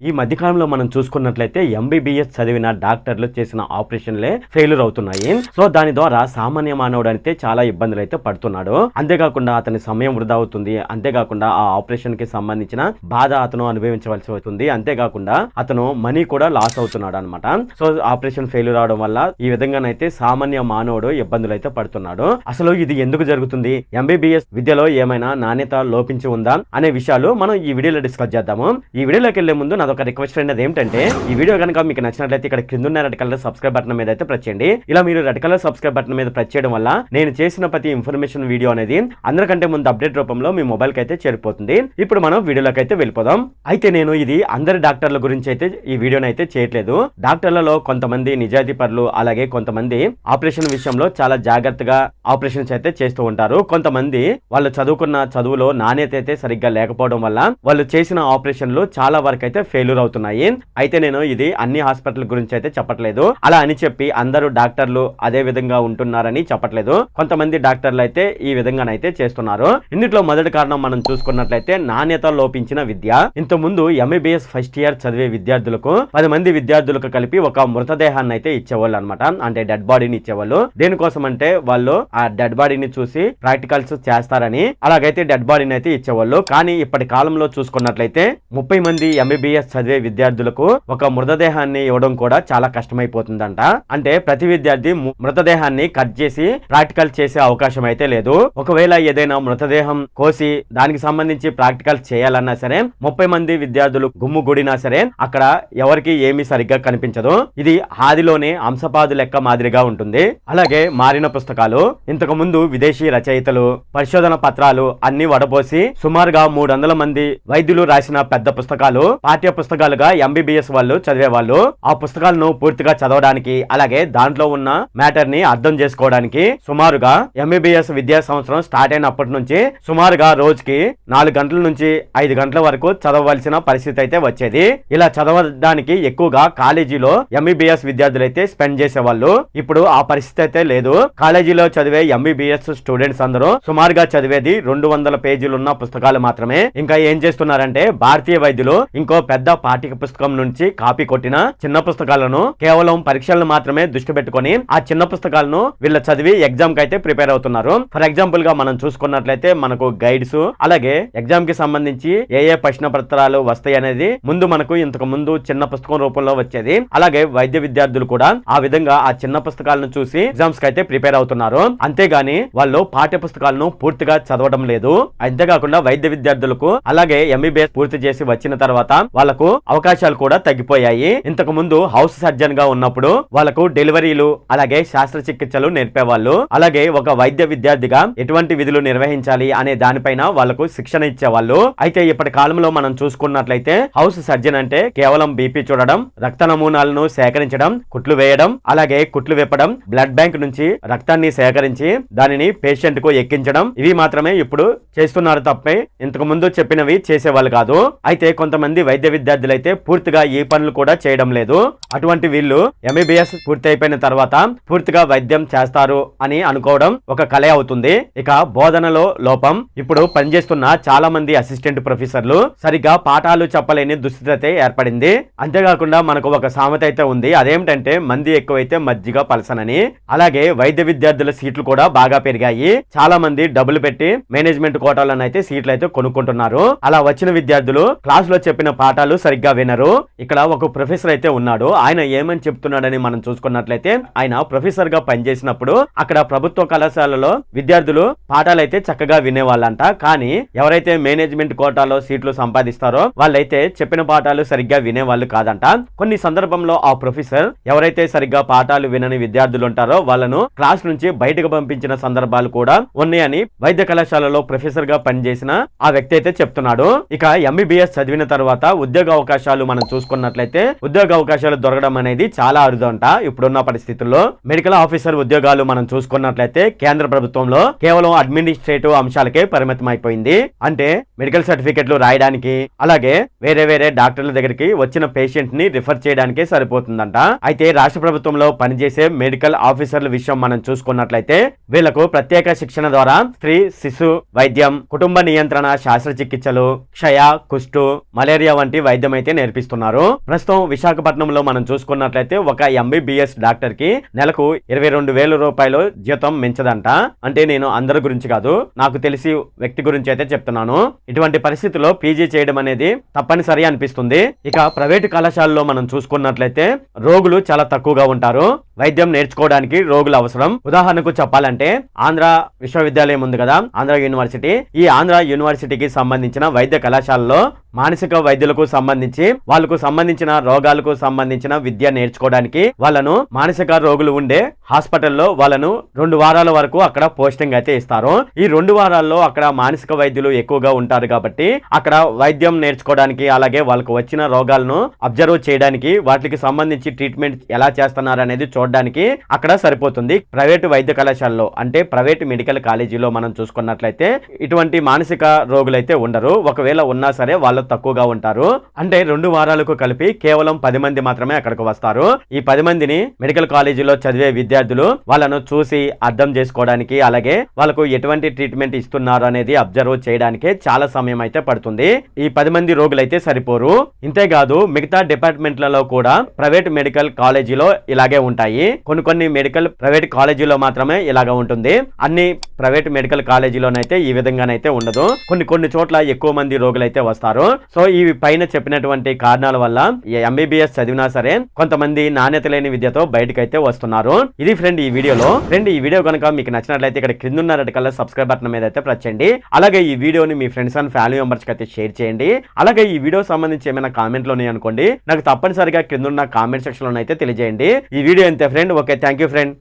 ఈ మధ్యకాలంలో మనం చూసుకున్నట్లయితే ఎంబీబీఎస్ చదివిన డాక్టర్లు చేసిన ఆపరేషన్లే ఫెయిల్యూర్ అవుతున్నాయి. సో దాని ద్వారా సామాన్య మానవుడు అయితే చాలా ఇబ్బందులు అయితే పడుతున్నాడు. అంతేకాకుండా అతని సమయం వృధా అవుతుంది. అంతేకాకుండా ఆ ఆపరేషన్ కి సంబంధించిన బాధ అతను అనుభవించవలసి అవుతుంది. అంతేకాకుండా అతను మనీ కూడా లాస్ అవుతున్నాడు అనమాట. సో ఆపరేషన్ ఫెయిల్యూర్ అవడం వల్ల ఈ విధంగానైతే సామాన్య మానవుడు ఇబ్బందులు అయితే పడుతున్నాడు. అసలు ఇది ఎందుకు జరుగుతుంది? ఎంబీబీఎస్ విద్యలో ఏమైనా నాణ్యత లోపించి ఉందా అనే విషయాలు మనం ఈ వీడియోలో డిస్కస్ చేద్దాము. ఈ వీడియోలోకి వెళ్లే ముందు అదొక రిక్వెస్ట్ అనేది ఏంటంటే, ఈ వీడియో కనుక మీకు నచ్చినట్లయితే ఇక్కడ కింద ఉన్న రెడ్ కలర్ సబ్స్క్రైబ్ బటన్ మీద అయితే ప్రెస్ చేయండి. ఇలా మీరు రెడ్ కలర్ సబ్స్క్రైబ్ బటన్ మీద ప్రెస్ చేయడం వల్ల నేను చేసిన ప్రతి ఇన్ఫర్మేషన్ వీడియో అనేది అందరికంటే ముందు అప్డేట్ రూపంలో మీ మొబైల్ కి అయితే చేరిపోతుంది. ఇప్పుడు మనం వీడియోలోకి అయితే వెళ్ళిపోదాం. అయితే నేను ఇది అందరి డాక్టర్ల గురించి అయితే ఈ వీడియోని అయితే చేయట్లేదు. డాక్టర్లలో కొంతమంది నిజాయితీ పరులు, అలాగే కొంతమంది ఆపరేషన్ విషయంలో చాలా జాగ్రత్తగా ఆపరేషన్స్ అయితే చేస్తూ ఉంటారు. కొంతమంది వాళ్ళు చదువుకున్న చదువులో నాణ్యత అయితే సరిగ్గా లేకపోవడం వల్ల వాళ్ళు చేసిన ఆపరేషన్లు చాలా వరకు అయితే ఫెయిల్యూర్ అవుతున్నాయి. అయితే నేను ఇది అన్ని హాస్పిటల్ గురించి అయితే చెప్పట్లేదు. అలా అని చెప్పి అందరూ డాక్టర్లు అదే విధంగా ఉంటున్నారని చెప్పట్లేదు. కొంతమంది డాక్టర్లు అయితే ఈ విధంగానైతే చేస్తున్నారు. ఇందులో మొదటి కారణం మనం చూసుకున్నట్లయితే నాణ్యత లోపించిన విద్య. ఇంత ముందు ఎంబీబీఎస్ ఫస్ట్ ఇయర్ చదివే విద్యార్థులకు 10 మంది విద్యార్థులకు కలిపి ఒక మృతదేహాన్ని అయితే ఇచ్చేవాళ్ళు అనమాట. అంటే డెడ్ బాడీని ఇచ్చేవాళ్ళు. దేనికోసం అంటే వాళ్ళు ఆ డెడ్ బాడీని చూసి ప్రాక్టికల్స్ చేస్తారని అలాగైతే డెడ్ బాడీని అయితే ఇచ్చేవాళ్ళు. కానీ ఇప్పటి కాలంలో చూసుకున్నట్లయితే 30 మంది ఎంబీబీఎస్ చదివే విద్యార్థులకు ఒక మృతదేహాన్ని ఇవ్వడం కూడా చాలా కష్టమైపోతుందంట. అంటే ప్రతి విద్యార్థి మృతదేహాన్ని కట్ చేసి ప్రాక్టికల్ చేసే అవకాశం అయితే లేదు. ఒకవేళ ఏదైనా మృతదేహం కోసి దానికి సంబంధించి ప్రాక్టికల్ చేయాలన్నా సరే 30 మంది విద్యార్థులు గుమ్ముగూడినా సరే అక్కడ ఎవరికి ఏమీ సరిగ్గా కనిపించదు. ఇది ఆదిలోనే అంశపాదు లెక్క మాదిరిగా ఉంటుంది. అలాగే మారిన పుస్తకాలు, ఇంతకు ముందు విదేశీ రచయితలు పరిశోధన పత్రాలు అన్ని వడబోసి సుమారుగా 300 మంది వైద్యులు రాసిన పెద్ద పుస్తకాలు పాఠ్య పుస్తకాలుగా ఎంబీబీఎస్ వాళ్ళు చదివేవాళ్ళు. ఆ పుస్తకాలను పూర్తిగా చదవడానికి అలాగే దాంట్లో ఉన్న మ్యాటర్ ని అర్థం చేసుకోవడానికి సుమారుగా ఎంబీబీఎస్ విద్యా సంవత్సరం స్టార్ట్ అయినప్పటి నుంచి సుమారుగా రోజుకి 4 గంటల నుంచి 5 గంటల వరకు చదవవలసిన పరిస్థితి అయితే వచ్చేది. ఇలా చదవడానికి ఎక్కువగా కాలేజీలో ఎంబీబీఎస్ విద్యార్థులు అయితే స్పెండ్ చేసేవాళ్ళు. ఇప్పుడు ఆ పరిస్థితి అయితే లేదు. కాలేజీలో చదివే ఎంబీబీఎస్ స్టూడెంట్స్ అందరూ సుమారుగా చదివేది 200 పేజీలు ఉన్న పుస్తకాలు మాత్రమే. ఇంకా ఏం చేస్తున్నారంటే భారతీయ వైద్యులు ఇంకో పెద్ద పాఠ్య పుస్తకం నుంచి కాపీ కొట్టిన చిన్న పుస్తకాలను కేవలం పరీక్షలను మాత్రమే దృష్టి పెట్టుకొని ఆ చిన్న పుస్తకాలను వీళ్ళ చదివి ఎగ్జామ్ కి అయితే ప్రిపేర్ అవుతున్నారు. ఫర్ ఎగ్జాంపుల్ గా మనం చూసుకున్నట్లయితే మనకు గైడ్స్ అలాగే ఎగ్జామ్ కి సంబంధించి ఏ ప్రశ్న పత్రాలు వస్తాయి అనేది ముందు మనకు ఇంతకు ముందు చిన్న పుస్తకం రూపంలో వచ్చేది. అలాగే వైద్య విద్యార్థులు కూడా ఆ విధంగా ఆ చిన్న పుస్తకాలను చూసి ఎగ్జామ్స్ కి అయితే ప్రిపేర్ అవుతున్నారు. అంతేగాని వాళ్ళు పాఠ్య పుస్తకాలను పూర్తిగా చదవడం లేదు. అంతేకాకుండా వైద్య విద్యార్థులకు అలాగే ఎంబీబీఎస్ పూర్తి చేసి వచ్చిన తర్వాత వాళ్ళకు అవకాశాలు కూడా తగ్గిపోయాయి. ఇంతకు ముందు హౌస్ సర్జన్ గా ఉన్నప్పుడు వాళ్ళకు డెలివరీలు అలాగే శస్త్రచికిత్సలు నేర్పేవాళ్ళు. అలాగే ఒక వైద్య విద్యార్థిగా ఎటువంటి విధులు నిర్వహించాలి అనే దానిపైన వాళ్ళకు శిక్షణ ఇచ్చేవాళ్ళు. అయితే ఇప్పటి కాలంలో మనం చూసుకున్నట్లయితే హౌస్ సర్జన్ అంటే కేవలం బీపీ చూడడం, రక్త నమూనాలను సేకరించడం, కుట్లు వేయడం, అలాగే కుట్లు విప్పడం, బ్లడ్ బ్యాంక్ నుంచి రక్తాన్ని సేకరించి దానిని పేషెంట్ కు ఎక్కించడం, ఇవి మాత్రమే ఇప్పుడు చేస్తున్నారు తప్పే ఇంతకు ముందు చెప్పినవి చేసేవాళ్ళు కాదు. అయితే కొంతమంది వైద్య విద్యార్థులు అయితే పూర్తిగా ఈ పనులు కూడా చేయడం లేదు. అటువంటి వీళ్ళు ఎంబీబీఎస్ పూర్తి అయిపోయిన తర్వాత పూర్తిగా వైద్యం చేస్తారు అని అనుకోవడం ఒక కళ అవుతుంది. ఇక బోధనలో లోపం. ఇప్పుడు పనిచేస్తున్న చాలా మంది అసిస్టెంట్ ప్రొఫెసర్లు సరిగా పాఠాలు చెప్పలేని దుస్థితి అయితే ఏర్పడింది. అంతేకాకుండా మనకు ఒక సామెత అయితే ఉంది. అదేమిటంటే మంది ఎక్కువైతే మజ్జిగ పలసనని. అలాగే వైద్య విద్యార్థుల సీట్లు కూడా బాగా పెరిగాయి. చాలా మంది డబ్బులు పెట్టి మేనేజ్మెంట్ కోటాలను అయితే సీట్లు అయితే కొనుక్కుంటున్నారు. అలా వచ్చిన విద్యార్థులు క్లాస్ లో చెప్పిన పాఠాలు సరిగ్గా వినరు. ఇక్కడ ఒక ప్రొఫెసర్ అయితే ఉన్నాడు. ఆయన ఏమని చెప్తున్నాడని మనం చూసుకున్నట్లయితే ఆయన ప్రొఫెసర్ గా పనిచేసినప్పుడు అక్కడ ప్రభుత్వ కళాశాలలో విద్యార్థులు పాఠాలు అయితే చక్కగా వినేవాళ్ళంట. కానీ ఎవరైతే మేనేజ్మెంట్ కోటాలో సీట్లు సంపాదిస్తారో వాళ్ళైతే చెప్పిన పాఠాలు సరిగ్గా వినేవాళ్ళు కాదంట. కొన్ని సందర్భంలో ఆ ప్రొఫెసర్ ఎవరైతే సరిగ్గా పాఠాలు వినని విద్యార్థులు ఉంటారో వాళ్ళను క్లాస్ నుంచి బయటకు పంపించిన సందర్భాలు కూడా ఉన్నాయని వైద్య కళాశాలలో ప్రొఫెసర్ గా పనిచేసిన ఆ వ్యక్తి అయితే చెప్తున్నాడు. ఇక ఎంబీబీఎస్ చదివిన తర్వాత ఉద్యోగ అవకాశాలు మనం చూసుకున్నట్లయితే ఉద్యోగ అవకాశాలు దొరకడం అనేది చాలా అరుదంట. ఇప్పుడున్న పరిస్థితుల్లో మెడికల్ ఆఫీసర్ ఉద్యోగాలు మనం చూసుకున్నట్లయితే కేంద్ర ప్రభుత్వంలో కేవలం అడ్మినిస్ట్రేటివ్ అంశాలకే పరిమితం అయిపోయింది. అంటే మెడికల్ సర్టిఫికెట్లు రాయడానికి అలాగే వేరే డాక్టర్ల దగ్గరికి వచ్చిన పేషెంట్ ని రిఫర్ చేయడానికే సరిపోతుందంట. అయితే రాష్ట్ర ప్రభుత్వంలో పనిచేసే మెడికల్ ఆఫీసర్ల విషయం మనం చూసుకున్నట్లయితే వీళ్లకు ప్రత్యేక శిక్షణ ద్వారా స్త్రీ శిశు వైద్యం, కుటుంబ నియంత్రణ శస్త్రచికిత్సలు, క్షయ, కుష్టు, మలేరియా వంటి వైద్యం అయితే నేర్పిస్తున్నారు. ప్రస్తుతం విశాఖపట్నంలో మనం చూసుకున్నట్లయితే ఒక ఎంబీబీఎస్ డాక్టర్ కి నెలకు 22,000 రూపాయలు జీతం మించదంట. అంటే నేను అందరి గురించి కాదు, నాకు తెలిసి వ్యక్తి గురించి అయితే చెప్తున్నాను. ఇటువంటి పరిస్థితుల్లో పీజీ చేయడం అనేది తప్పనిసరి అనిపిస్తుంది. ఇక ప్రైవేటు కళాశాలలో మనం చూసుకున్నట్లయితే రోగులు చాలా తక్కువగా ఉంటారు. వైద్యం నేర్చుకోవడానికి రోగులు అవసరం. ఉదాహరణకు చెప్పాలంటే ఆంధ్ర విశ్వవిద్యాలయం ఉంది కదా, ఆంధ్ర యూనివర్సిటీ. ఈ ఆంధ్ర యూనివర్సిటీకి సంబంధించిన వైద్య కళాశాలలో మానసిక వైద్యులకు సంబంధించి వాళ్ళకు సంబంధించిన రోగాలకు సంబంధించిన విద్య నేర్చుకోవడానికి వాళ్ళను మానసిక రోగులు ఉండే హాస్పిటల్లో వాళ్ళను 2 వారాల వరకు అక్కడ పోస్టింగ్ అయితే ఇస్తారు. ఈ 2 వారాల్లో అక్కడ మానసిక వైద్యులు ఎక్కువగా ఉంటారు కాబట్టి అక్కడ వైద్యం నేర్చుకోవడానికి, అలాగే వాళ్ళకు వచ్చిన రోగాలను అబ్జర్వ్ చేయడానికి, వాటికి సంబంధించి ట్రీట్మెంట్ ఎలా చేస్తున్నారు అనేది చూడడానికి అక్కడ సరిపోతుంది. ప్రైవేటు వైద్య కళాశాలలో అంటే ప్రైవేట్ మెడికల్ కాలేజీలో మనం చూసుకున్నట్లయితే ఇటువంటి మానసిక రోగులైతే ఉండరు. ఒకవేళ ఉన్నా సరే వాళ్ళు తక్కువగా ఉంటారు. అంటే 2 వారాలకు కలిపి కేవలం 10 మంది మాత్రమే అక్కడికి వస్తారు. ఈ 10 మందిని మెడికల్ కాలేజీలో చదివే విద్యార్థులు వాళ్ళను చూసి అర్థం చేసుకోవడానికి, అలాగే వాళ్ళకు ఎటువంటి ట్రీట్మెంట్ ఇస్తున్నారు అనేది అబ్జర్వ్ చేయడానికి చాలా సమయం అయితే పడుతుంది. ఈ 10 మంది రోగులైతే సరిపోరు. ఇంతేకాదు మిగతా డిపార్ట్మెంట్లలో కూడా ప్రైవేట్ మెడికల్ కాలేజీలో ఇలాగే ఉంటాయి. కొన్ని మెడికల్ ప్రైవేట్ కాలేజీలో మాత్రమే ఇలాగ ఉంటుంది. అన్ని ప్రైవేట్ మెడికల్ కాలేజీలోనైతే ఈ విధంగానైతే ఉండదు. కొన్ని చోట్ల ఎక్కువ మంది రోగులైతే వస్తారు. సో ఈ పైన చెప్పినటువంటి కారణాల వల్ల ఎంబీబీఎస్ చదివినా సరే కొంతమంది నాణ్యత లేని విద్యతో బయటకైతే వస్తున్నారు. ఇది ఫ్రెండ్ ఈ వీడియోలో. ఫ్రెండ్ ఈ వీడియో కనుక మీకు నచ్చినట్లయితే ఇక్కడ కింద ఉన్న రెడ్ కలర్ సబ్స్క్రైబ్ బటన్ మీద అయితే ప్రెస్ చేయండి. అలాగే ఈ వీడియోని మీ ఫ్రెండ్స్ అండ్ ఫ్యామిలీ మెంబర్స్ కి అయితే షేర్ చేయండి. అలాగే ఈ వీడియో సంబంధించి ఏమైనా కామెంట్లు ఉన్నాయి అనుకోండి, నాకు తప్పనిసరిగా కింద ఉన్న కామెంట్ సెక్షన్ లో అయితే తెలియజేయండి. ఈ వీడియో అంతే friend. Okay, thank you friend.